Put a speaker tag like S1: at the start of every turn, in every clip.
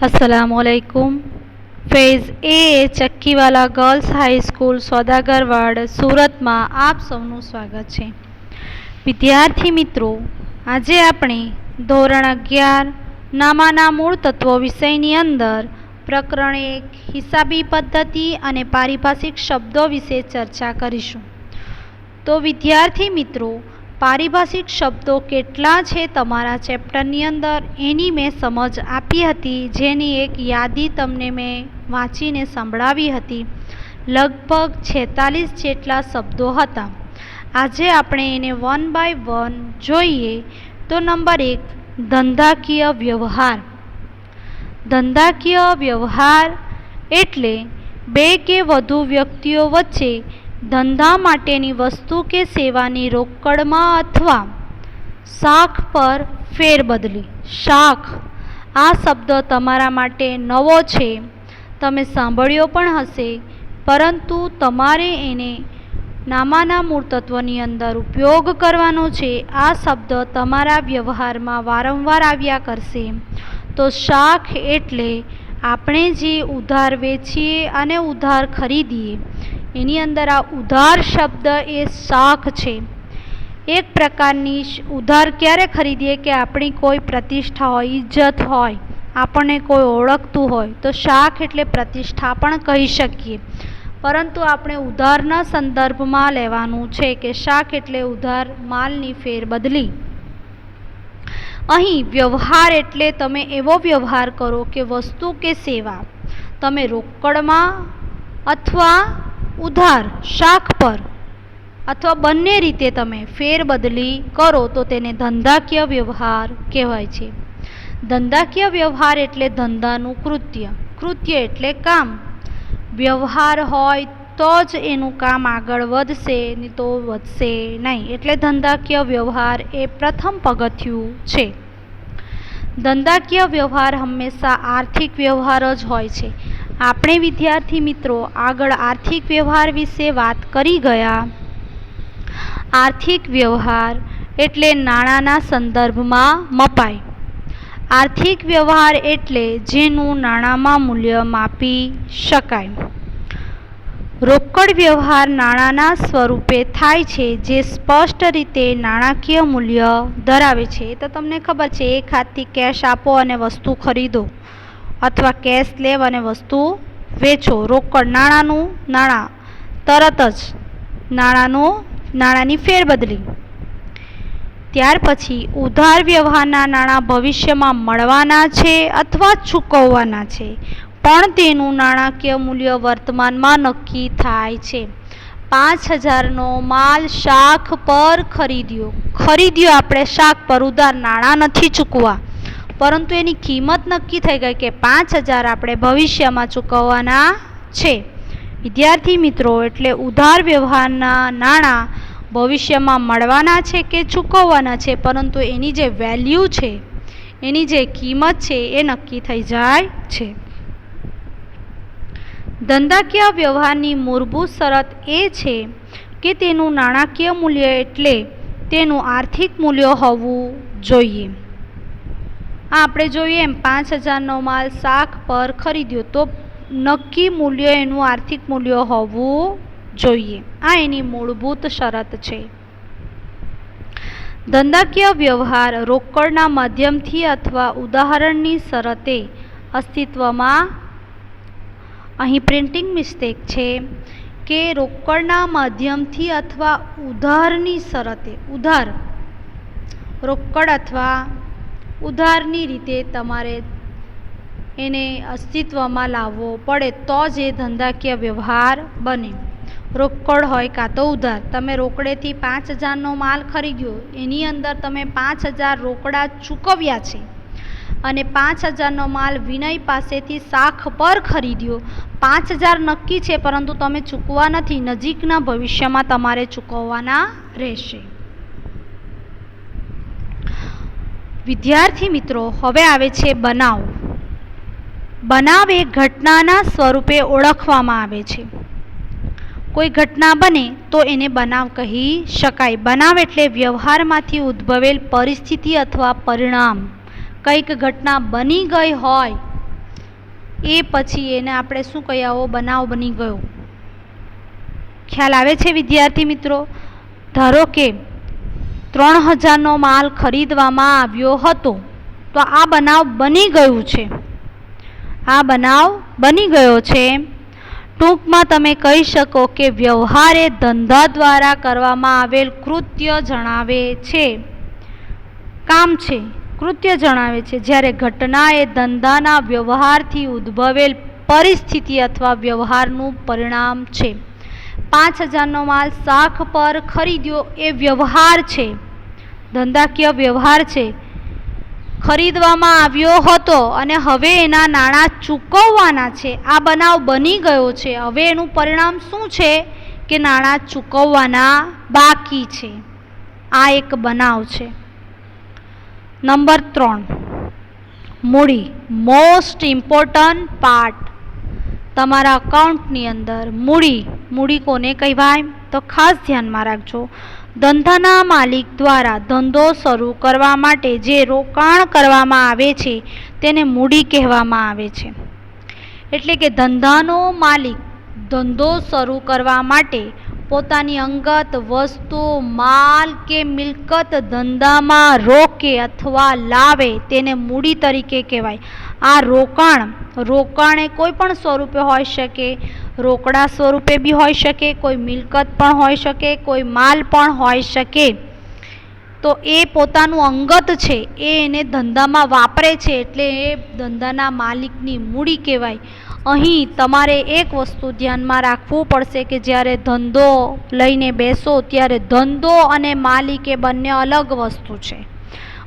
S1: अस्सलामुअलैकुम। Faiz e Chakkiwala girls high school Saudagarwad Surat में आप सौનું स्वागत है। विद्यार्थी मित्रों, आज आपणे धोरण 11 नामाना मूळ तत्वों विषयनी अंदर प्रकरण 1 हिसाबी पद्धति अने पारिभाषिक शब्दों विषे चर्चा करीशुं। तो विद्यार्थी मित्रों, पारिभाषिक शब्दों केटला छे तमारा चेप्टरनी अंदर एनी मैं समझ आपी हती, जेनी एक यादी तमने मैं वाँचीने संभळावी हती। लगभग 46 जेटला शब्दों हता। आजे आपणे एने 1 बाय 1 जोईए। तो नंबर 1, धंधाकीय व्यवहार। धंधाकीय व्यवहार एटले बे के वधु व्यक्तिओ वच्चे धंधा माटेनी वस्तु के सेवानी रोकड़मां अथवा शाख पर फेरबदली। शाख आ शब्द तमारा माटे नवो छे, तमे सांभळ्यो पण हशे, परंतु तमारे एने नामाना मूळ तत्वनी अंदर उपयोग करवानो छे। आ शब्द तमारा व्यवहारमां वारंवार आव्या करशे। तो शाख एटले आपणे जे उधार वेचीए अने उधार खरीदीए एनी अंदर आ उधार शब्द ए शाख छे। एक प्रकारनी उधार क्यारे खरीदीए के आपणी कोई प्रतिष्ठा होय, इज्जत होय, आपणे कोई ओळखतुं होय तो शाख एटले प्रतिष्ठा पण कही शकीए। परंतु आपणे उधारना संदर्भमां लेवानुं छे के शाख एटले उधार मालनी फेरबदली। अहीं व्यवहार एटले तमे एवो व्यवहार करो के वस्तु के सेवा तमे रोकड़मां अथवा उधार शाख पर अथवा बंने रीते तमे फेरबदली करो तो तेने धंधाकीय व्यवहार कहेवाय छे। धंधाकीय व्यवहार एटले धंधानुं कृत्य। कृत्य एटले काम। व्यवहार होय तो ज एनुं काम आगळ वधशे, नहीं तो वधशे नहीं। एटले धंधाकीय व्यवहार ए प्रथम पगथિયું छे। धंधाकीय व्यवहार हमेशा आर्थिक व्यवहार ज होय छे। आपणे विद्यार्थी मित्रों आगळ आर्थिक व्यवहार विषे वात करी गया। आर्थिक व्यवहार एटले नाणांना संदर्भमां मपाय। आर्थिक व्यवहार एटले जेनुं नाणांमां मूल्य मापी शकाय। रोकड़ व्यवहार नाणांना स्वरूपे थाय छे, जे स्पष्ट रीते नाणाकीय मूल्य धरावे छे। तो तमने खबर छे, एक हाथथी केश आपो अने वस्तु खरीदो अथवा केश लेव अने वस्तु वेचो। रोकड़ नाणांनुं नाणां तरत ज नाणांनी फेरबदली। त्यार पछी उधार व्यवहारना नाणां भविष्यमां मळवाना छे अथवा चूकववाना छे, पण तेनुं नाणाकीय मूल्य वर्तमानमां नक्की थाय छे। 5000 नो माल शाख पर खरीद्यो आपणे शाख पर, उधार नाणां नथी चूकवा, परंतु एनी किंमत नक्की थई गई के 5000 आपणे भविष्यमां चूकववाना छे। विद्यार्थी मित्रों, एटले उधार व्यवहारना नाणां भविष्यमां मळवाना छे के चूकववाना छे, परंतु एनी जे वेल्यू छे, एनी जे किंमत छे ए नक्की थई जाय छे। धंधाकीय व्यवहारनी मूलभूत शरत ए छे के तेनुं नाणाकीय मूल्य एटले तेनुं आर्थिक मूल्य होवुं जोईए। आपणे जोईए एम 5000 नो माल शाख पर खरीद्यो तो नक्की मूल्य एनुं आर्थिक मूल्य होवुं जोईए। आ एनी मूलभूत शरत छे। धंधाकीय व्यवहार रोकड़ना माध्यमथी अथवा उदाहरणनी शरते अस्तित्वमां। अहीं प्रिंटिंग मिस्टेक छे के रोकड़ना माध्यमथी अथवा उधारनी शरते, उधार रोकड़ अथवा उधारनी रीते तमारे एने अस्तित्वमां लाववो पड़े तो ज ए धंधाकीय व्यवहार बने। रोकड़ होय का तो उधार। तमे रोकड़ेथी 5000 नो माल खरीद्यो, एनी अंदर तमे 5000 रोकड़ा चूकव्या छे अने 5000 नो माल विनय पासेथी शाख पर खरीद्यो। 5000 नक्की छे, परंतु तमे चूकवा नथी, नजीकना भविष्यमां तमारे चूकववाना रहेशे। विद्यार्थी मित्रों, हवे आवे छे बनाव। बनाव एक घटनाना स्वरूपे ओळखवामां आवे छे। कोई घटना बने तो एने बनाव कही शकाय। बनाव एटले व्यवहारमांथी उद्भवेल परिस्थिति अथवा परिणाम। કંઈક ઘટના બની ગઈ હોય એ પછી એને આપણે શું કહીએ, આવો બનાવ બની ગયો. ખ્યાલ આવે છે વિદ્યાર્થી મિત્રો? ધારો કે 3000નો માલ ખરીદવામાં આવ્યો હતો, તો આ બનાવ બની ગયું છે. આ બનાવ બની ગયો છે. ટૂંકમાં તમે કહી શકો કે વ્યવહાર એ ધંધા દ્વારા કરવામાં આવેલ કૃત્ય જણાવે છે, કામ છે, કૃત્ય જણાવે છે. જ્યારે ઘટના એ ધંધાના વ્યવહારથી ઉદ્ભવેલ પરિસ્થિતિ અથવા વ્યવહારનું પરિણામ છે. 5000નો માલ શાખ પર ખરીદ્યો એ વ્યવહાર છે, ધંધાકીય વ્યવહાર છે. ખરીદવામાં આવ્યો હતો અને હવે એના નાણાં ચૂકવવાના છે. આ બનાવ બની ગયો છે. હવે એનું પરિણામ શું છે કે નાણાં ચૂકવવાના બાકી છે. આ એક બનાવ છે. નંબર 3, મૂડી. Most important part. તમારા અકાઉન્ટની અંદર મૂડી કોને કહેવાય? તો ખાસ ધ્યાનમાં રાખજો. ધંધાના માલિક દ્વારા ધંધો શરૂ કરવા માટે જે રોકાણ કરવામાં આવે છે તેને મૂડી કહેવામાં આવે છે. એટલે કે ધંધાનો માલિક ધંધો શરૂ કરવા માટે પોતાની અંગત વસ્તુ, માલ કે મિલકત ધંધામાં રોકે અથવા લાવે તેને મૂડી તરીકે કહેવાય. આ રોકાણ એ કોઈ પણ સ્વરૂપે હોઈ શકે, રોકડા સ્વરૂપે બી હોઈ શકે, કોઈ મિલકત પણ હોઈ શકે, કોઈ માલ પણ હોઈ શકે. તો એ પોતાનું અંગત છે, એને ધંધામાં વાપરે છે, એટલે એ ધંધાના માલિકની મૂડી કહેવાય. અહીં તમારે એક વસ્તુ ધ્યાનમાં રાખવું પડશે કે જ્યારે ધંધો લઈને બેસો ત્યારે ધંધો અને માલિક એ બંને અલગ વસ્તુ છે.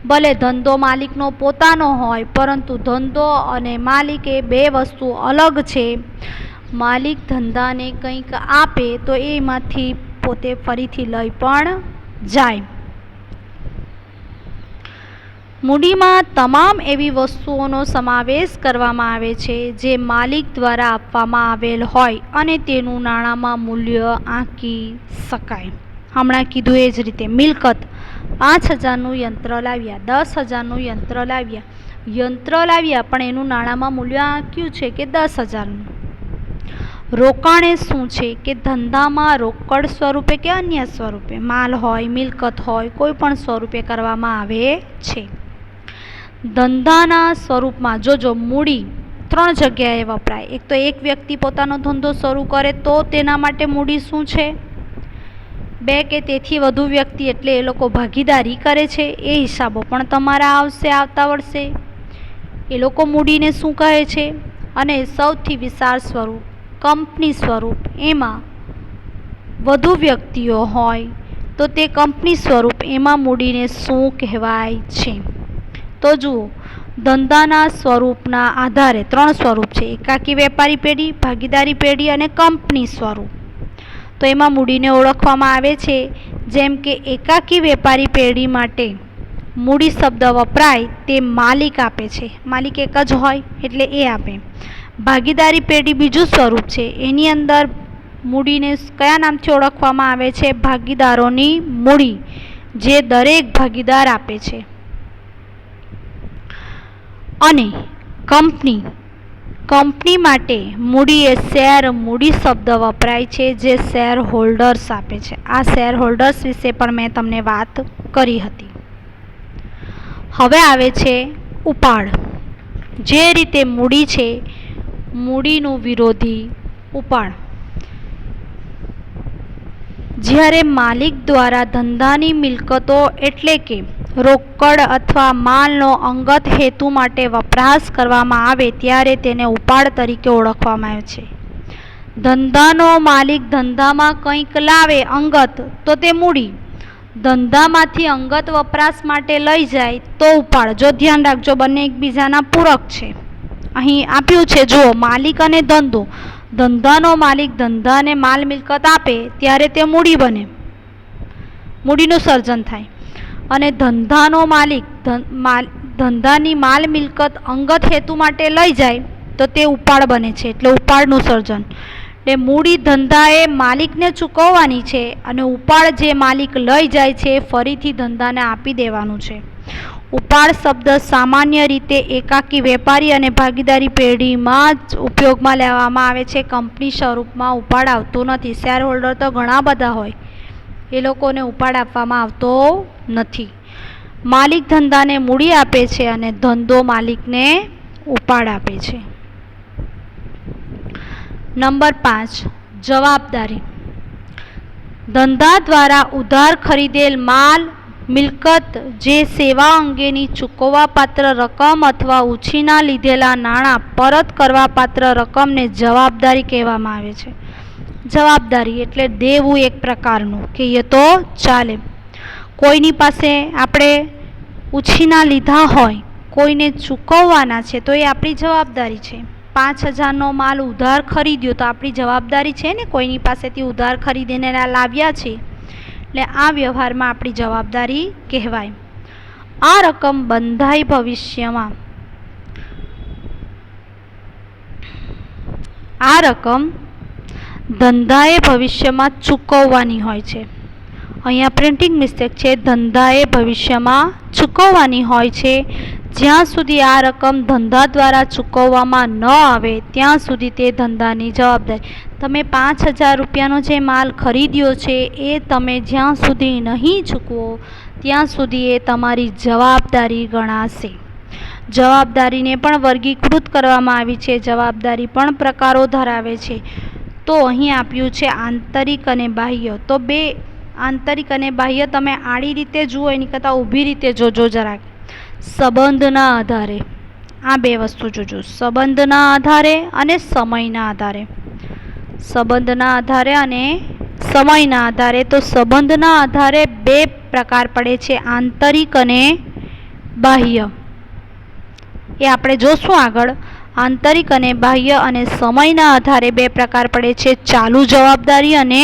S1: ભલે ધંધો માલિકનો પોતાનો હોય, પરંતુ ધંધો અને માલિક એ બે વસ્તુ અલગ છે. માલિક ધંધાને કંઈક આપે તો એમાંથી પોતે ફરીથી લઈ પણ જાય. મૂડીમાં તમામ એવી વસ્તુઓનો સમાવેશ કરવામાં આવે છે જે માલિક દ્વારા આપવામાં આવેલ હોય અને તેનું નાણાંમાં મૂલ્ય આંકી શકાય. હમણાં કીધું એ જ રીતે મિલકત. 5000નું યંત્ર લાવ્યા, 10,000નું યંત્ર લાવ્યા પણ એનું નાણાંમાં મૂલ્ય આંક્યું છે કે 10,000નું. રોકાણ એ શું છે કે ધંધામાં રોકડ સ્વરૂપે કે અન્ય સ્વરૂપે માલ હોય, મિલકત હોય, કોઈ પણ સ્વરૂપે કરવામાં આવે છે. ધંધાના સ્વરૂપમાં જોજો મૂડી 3 જગ્યાએ વપરાય. એક તો એક વ્યક્તિ પોતાનો ધંધો શરૂ કરે તો તેના માટે મૂડી શું છે? 2 કે તેથી વધુ વ્યક્તિ એટલે એ લોકો ભાગીદારી કરે છે, એ હિસાબો પણ તમારા આવશે આવતા વર્ષે. એ લોકો મૂડીને શું કહે છે? અને સૌથી વિશાળ સ્વરૂપ કંપની સ્વરૂપ, એમાં વધુ વ્યક્તિઓ હોય તો તે કંપની સ્વરૂપ, એમાં મૂડીને શું કહેવાય છે? તો જુઓ, ધંધાના સ્વરૂપના આધારે 3 સ્વરૂપ છે: એકાકી વેપારી પેઢી, ભાગીદારી પેઢી અને કંપની સ્વરૂપ. તો એમાં મૂડીને ઓળખવામાં આવે છે. જેમ કે એકાકી વેપારી પેઢી માટે મૂડી શબ્દ વપરાય તે માલિક આપે છે, માલિક એક જ હોય એટલે એ આપે. ભાગીદારી પેઢી બીજું સ્વરૂપ છે, એની અંદર મૂડીને કયા નામથી ઓળખવામાં આવે છે? ભાગીદારોની મૂડી, જે દરેક ભાગીદાર આપે છે. અને કંપની માટે મૂડી એ શેર મૂડી શબ્દ વપરાય છે, જે શેર હોલ્ડર્સ આપે છે. આ શેર હોલ્ડર્સ વિશે પણ મેં તમને વાત કરી હતી. હવે આવે છે ઉપાડ. જે રીતે મૂડી છે, મૂડીનું વિરોધી ઉપાડ. જ્યારે માલિક દ્વારા ધંધાની મિલકતો એટલે કે રોકડ અથવા માલનો અંગત હેતુ માટે વપરાશ કરવામાં આવે ત્યારે તેને ઉપાડ તરીકે ઓળખવામાં આવે છે. ધંધાનો માલિક ધંધામાં કંઈક લાવે અંગત તો તે મૂડી, ધંધામાંથી અંગત વપરાશ માટે લઈ જાય તો ઉપાડ. જો ધ્યાન રાખજો, બંને એકબીજાના પૂરક છે. અહીં આપ્યું છે જુઓ, માલિક અને ધંધો. ધંધાનો માલિક ધંધાને માલ મિલકત આપે ત્યારે તે મૂડી બને, મૂડીનું સર્જન થાય. અને ધંધાનો માલિક ધંધાની માલ મિલકત અંગત હેતુ માટે લઈ જાય તો તે ઉપાડ બને છે, એટલે ઉપાડનું સર્જન. એટલે મૂડી ધંધાએ માલિકને ચૂકવવાની છે અને ઉપાડ જે માલિક લઈ જાય છે ફરીથી ધંધાને આપી દેવાનું છે. ઉપાડ શબ્દ સામાન્ય રીતે એકાકી વેપારી અને ભાગીદારી પેઢીમાં જ ઉપયોગમાં લેવામાં આવે છે. કંપની સ્વરૂપમાં ઉપાડ આવતો નથી. શેર હોલ્ડર તો ઘણા બધા હોય, એ લોકોને ઉપાડ આપવામાં આવતો નથી. માલિક ધંધાને મૂડી આપે છે અને ધંધો માલિકને ઉપાડ આપે છે. નંબર 5, જવાબદારી. ધંધા દ્વારા ઉધાર ખરીદેલ માલ, મિલકત, જે સેવા અંગેની ચૂકવવાપાત્ર રકમ અથવા ઉછીના લીધેલા નાણાં પરત કરવાપાત્ર રકમને જવાબદારી કહેવામાં આવે છે. જવાબદારી એટલે દેવું એક પ્રકારનું, કે એ તો ચાલે. કોઈની પાસે આપણે ઉછીના લીધા હોય, કોઈને ચૂકવવાના છે, તો એ આપણી જવાબદારી છે. 5,000નો માલ ઉધાર ખરીદ્યો તો આપણી જવાબદારી છે ને, કોઈની પાસેથી ઉધાર ખરીદીને લાવ્યા છે, એટલે આ વ્યવહારમાં આપણી જવાબદારી કહેવાય. આ રકમ બંધાઈ ભવિષ્યમાં. આ રકમ ધંધાએ ભવિષ્યમાં ચૂકવવાની હોય છે. અહીંયા પ્રિન્ટિંગ મિસ્ટેક છે. ધંધાએ ભવિષ્યમાં ચૂકવવાની હોય છે. જ્યાં સુધી આ રકમ ધંધા દ્વારા ચૂકવવામાં ન આવે ત્યાં સુધી તે ધંધાની જવાબદારી. તમે 5,000 રૂપિયાનો જે માલ ખરીદ્યો છે એ તમે જ્યાં સુધી નહીં ચૂકવો ત્યાં સુધી એ તમારી જવાબદારી ગણાશે. જવાબદારીને પણ વર્ગીકૃત કરવામાં આવી છે. જવાબદારી પણ પ્રકારો ધરાવે છે. તો અહીં આપ્યું છે આંતરિક અને બાહ્ય. તો બે આંતરિક અને બાહ્ય તમે આડી રીતે જુઓ એની કરતાં ઊભી રીતે જોજો જરાક. સંબંધના આધારે આ બે વસ્તુ જોજો, સંબંધના આધારે અને સમયના આધારે. સંબંધના આધારે અને સમયના આધારે. તો સંબંધના આધારે બે પ્રકાર પડે છે, આંતરિક અને બાહ્ય. એ આપણે જોશું આગળ. આંતરિક અને બાહ્ય અને સમયના આધારે બે પ્રકાર પડે છે, ચાલુ જવાબદારી અને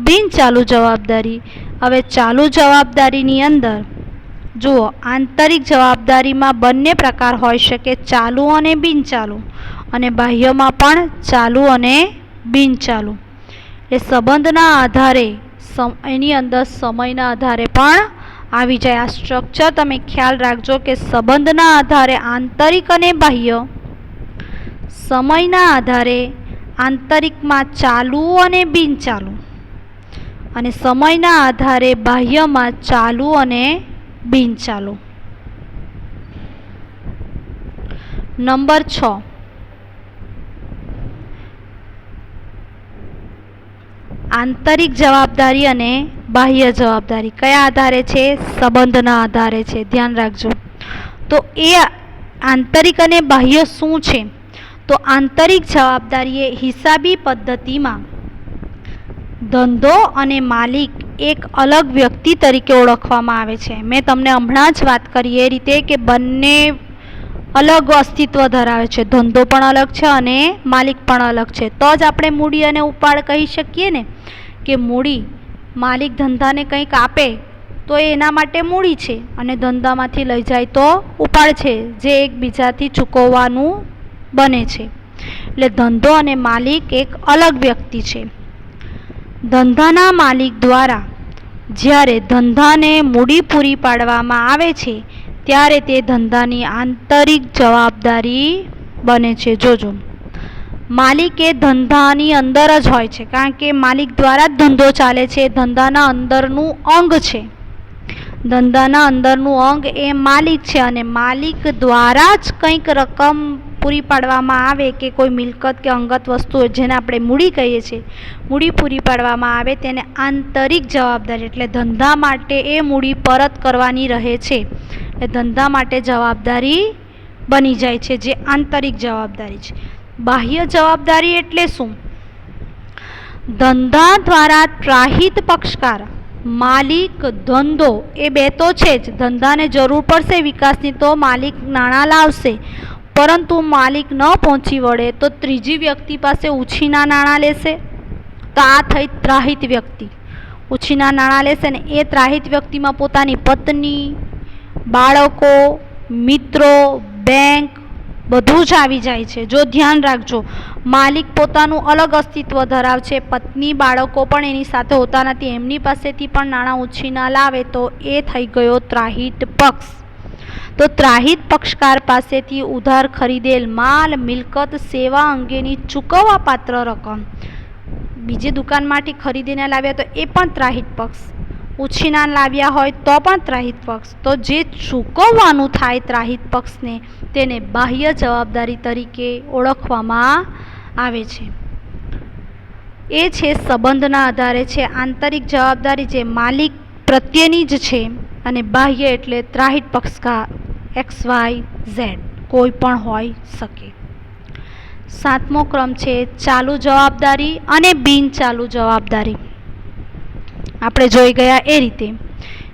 S1: બિનચાલુ જવાબદારી. હવે ચાલુ જવાબદારીની અંદર જુઓ, આંતરિક જવાબદારીમાં બંને પ્રકાર હોઈ શકે, ચાલુ અને બિનચાલુ, અને બાહ્યમાં પણ ચાલુ અને બિનચાલુ. એ સંબંધના આધારે એની અંદર સમયના આધારે પણ આવી જાય. આ સ્ટ્રક્ચર તમે ખ્યાલ રાખજો કે સંબંધના આધારે આંતરિક અને બાહ્ય, સમયના આધારે આંતરિકમાં ચાલુ અને બિનચાલુ, અને સમયના આધારે બાહ્યમાં ચાલુ અને બિનચાલુ. નંબર 6, આંતરિક જવાબદારી અને બાહ્ય જવાબદારી કયા આધારે છે? સંબંધના આધારે છે. ધ્યાન રાખજો. તો એ આંતરિક અને બાહ્ય શું છે? તો આંતરિક જવાબદારી એ હિસાબી પદ્ધતિમાં ધંધો અને માલિક એક અલગ વ્યક્તિ તરીકે ઓળખવામાં આવે છે. મેં તમને હમણાં જ વાત કરી એ રીતે કે બંને અલગ અસ્તિત્વ ધરાવે છે. ધંધો પણ અલગ છે અને માલિક પણ અલગ છે. તો જ આપણે મૂડી અને ઉપાડ કહી શકીએ ને, કે મૂડી માલિક ધંધાને કંઈક આપે તો એ એના માટે મૂડી છે, અને ધંધામાંથી લઈ જાય તો ઉપાડ છે, જે એકબીજાથી ચૂકવવાનું બને છે. એટલે ધંધો અને માલિક એક અલગ વ્યક્તિ છે. ધંધાના માલિક દ્વારા જ્યારે ધંધાને મૂડી પૂરી પાડવામાં આવે છે ત્યારે તે ધંધાની આંતરિક જવાબદારી બને છે. જોજો, માલિક એ ધંધાની અંદર જ હોય છે, કારણ કે માલિક દ્વારા જ ધંધો ચાલે છે. ધંધાના અંદરનું અંગ છે. ધંધાના અંદરનું અંગ એ માલિક છે, અને માલિક દ્વારા જ કંઈક રકમ પૂરી પાડવામાં આવે કે કોઈ મિલકત કે અંગત વસ્તુ જેને આપણે મૂડી કહીએ છીએ, મૂડી પૂરી પાડવામાં આવે તેને આંતરિક જવાબદારી, એટલે ધંધા માટે એ મૂડી પરત કરવાની રહે છે. એટલે ધંધા માટે જવાબદારી બની જાય છે, જે આંતરિક જવાબદારી છે. બાહ્ય જવાબદારી એટલે શું? ધંધા દ્વારા ત્રાહિત પક્ષકાર, માલિક, ધંધો એ બે તો છે જ. ધંધાને જરૂર પડશે વિકાસની તો માલિક નાણાં લાવશે, પરંતુ માલિક ન પહોંચી વળે તો ત્રીજી વ્યક્તિ પાસે ઉછીના નાણાં લેશે. તો આ થઈ ત્રાહિત વ્યક્તિ. ઉછીના નાણાં લેશે ને એ ત્રાહિત વ્યક્તિમાં પોતાની પત્ની, બાળકો, મિત્રો, બેંક બધું જ આવી જાય છે. જો ધ્યાન રાખજો, માલિક પોતાનું અલગ અસ્તિત્વ ધરાવે છે, પત્ની, બાળકો પણ એની સાથે હોતા નથી, એમની પાસેથી પણ નાણાં ઉછીના લાવે તો એ થઈ ગયો ત્રાહિત પક્ષ. તો ત્રાહિત પક્ષકાર પાસેથી ઉધાર ખરીદેલ માલ, મિલકત, સેવા અંગેની ચૂકવવા પાત્ર રકમ બીજી દુકાનમાંથી ખરીદીને લાવ્યા તો એ પણ ત્રાહિત પક્ષ, ઉછીના લાવ્યા હોય તો પણ ત્રાહિત પક્ષ. તો જે ચૂકવવાનું થાય ત્રાહિત પક્ષને તેને બાહ્ય જવાબદારી તરીકે ઓળખવામાં આવે છે. એ છે સંબંધના આધારે છે. આંતરિક જવાબદારી જે માલિક પ્રત્યેની જ છે અને બાહ્ય એટલે ત્રાહિત પક્ષકાર XYZ કોઈ પણ હોઈ શકે. 7મો ક્રમ છે ચાલુ જવાબદારી અને બિન ચાલુ જવાબદારી. આપણે જોઈ ગયા એ રીતે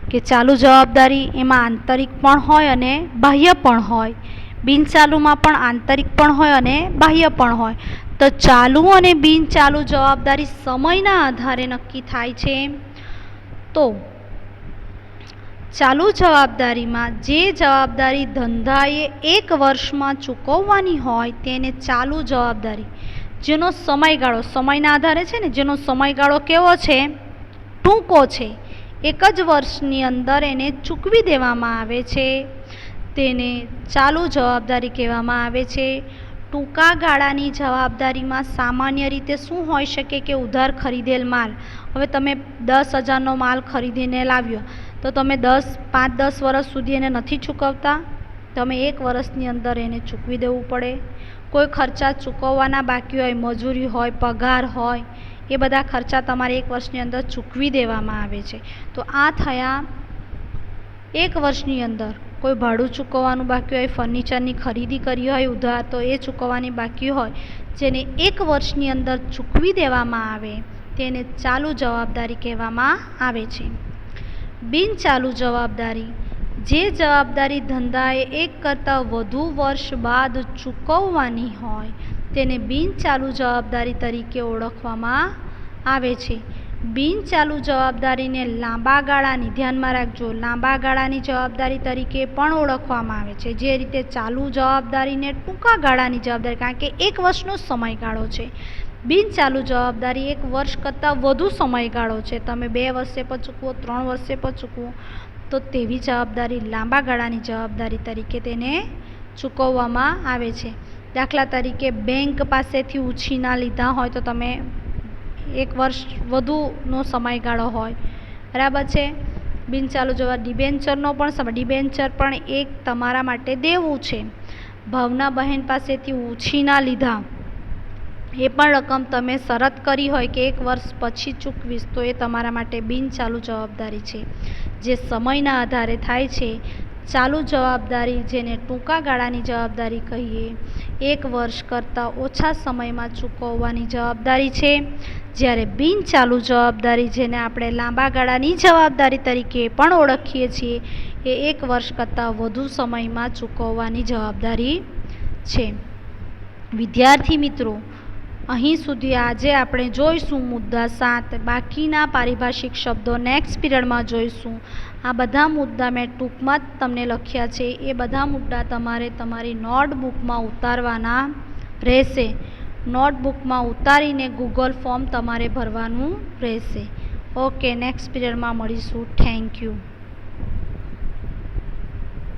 S1: કે ચાલુ જવાબદારી એમાં આંતરિક પણ હોય અને બાહ્ય પણ હોય. બિનચાલુમાં પણ આંતરિક પણ હોય અને બાહ્ય પણ હોય. તો ચાલુ અને બિનચાલુ જવાબદારી સમયના આધારે નક્કી થાય છે. તો ચાલુ જવાબદારીમાં જે જવાબદારી ધંધાએ 1 વર્ષમાં ચૂકવવાની હોય તેને ચાલુ જવાબદારી, જેનો સમયગાળો સમયના આધારે છે ને, જેનો સમયગાળો કેવો છે, ટૂંકો છે, 1 જ વર્ષની અંદર એને ચૂકવી દેવામાં આવે છે, તેને ચાલુ જવાબદારી કહેવામાં આવે છે. ટૂંકા ગાળાની જવાબદારીમાં સામાન્ય રીતે શું હોઈ શકે કે ઉધાર ખરીદેલ માલ, હવે તમે 10,000નો માલ ખરીદીને લાવ્યો તો તમે 5-10 વર્ષ સુધી એને નથી ચૂકવતા, તમે 1 વર્ષની અંદર એને ચૂકવી દેવું પડે. કોઈ ખર્ચા ચૂકવવાના બાકી હોય, મજૂરી હોય, પગાર હોય, એ બધા ખર્ચા તમારે 1 વર્ષની અંદર ચૂકવી દેવામાં આવે છે. તો આ થયા 1 વર્ષની અંદર. કોઈ ભાડું ચૂકવવાનું બાકી હોય, ફર્નિચરની ખરીદી કરી હોય ઉધાર તો એ ચૂકવવાની બાકી હોય, જેને 1 વર્ષની અંદર ચૂકવી દેવામાં આવે તેને ચાલુ જવાબદારી કહેવામાં આવે છે. બિનચાલુ જવાબદારી જે જવાબદારી ધંધાએ 1 કરતાં વધુ વર્ષ બાદ ચૂકવવાની હોય તેને બિનચાલુ જવાબદારી તરીકે ઓળખવામાં આવે છે. બિનચાલુ જવાબદારીને લાંબા ગાળાની, ધ્યાનમાં રાખજો, લાંબા ગાળાની જવાબદારી તરીકે પણ ઓળખવામાં આવે છે. જે રીતે ચાલુ જવાબદારીને ટૂંકા ગાળાની જવાબદારી, કારણ કે 1 વર્ષનો સમયગાળો છે. બિનચાલુ જવાબદારી 1 વર્ષ કરતાં વધુ સમયગાળો છે, તમે 2 વર્ષે પર ચૂકવો, 3 વર્ષે પર ચૂકવો, તો તેવી જવાબદારી લાંબા ગાળાની જવાબદારી તરીકે તેને ચૂકવવામાં આવે છે. દાખલા તરીકે બેંક પાસેથી ઉછીના લીધા હોય તો તમે 1 વર્ષ વધુનો સમયગાળો હોય, બરાબર છે. બિનચાલુ જવાબ ડિબેન્ચરનો પણ સમય, ડિબેન્ચર પણ એક તમારા માટે દેવું છે. ભાવના બહેન પાસેથી ઉછીના લીધા, એ પણ રકમ તમે શરત કરી હોય કે 1 વર્ષ પછી ચૂકવીશ, તો એ તમારા માટે બિનચાલુ જવાબદારી છે, જે સમયના આધારે થાય છે. ચાલુ જવાબદારી જેને ટૂંકા ગાળાની જવાબદારી કહીએ, 1 વર્ષ કરતાં ઓછા સમયમાં ચૂકવવાની જવાબદારી છે. જ્યારે બિનચાલુ જવાબદારી જેને આપણે લાંબા ગાળાની જવાબદારી તરીકે પણ ઓળખીએ છીએ, એ 1 વર્ષ કરતાં વધુ સમયમાં ચૂકવવાની જવાબદારી છે. વિદ્યાર્થી મિત્રો, અહીં સુધી આજે આપણે જોઈશું મુદ્દા 7. બાકીના પારિભાષિક શબ્દો નેક્સ્ટ પીરિયડમાં જોઈશું. આ બધા મુદ્દા મેં ટૂંકમાં જ તમને લખ્યા છે. એ બધા મુદ્દા તમારે તમારી નોટબુકમાં ઉતારવાના રહેશે. નોટબુકમાં ઉતારીને ગૂગલ ફોર્મ તમારે ભરવાનું રહેશે. ઓકે, નેક્સ્ટ પીરિયડમાં મળીશું. Thank you.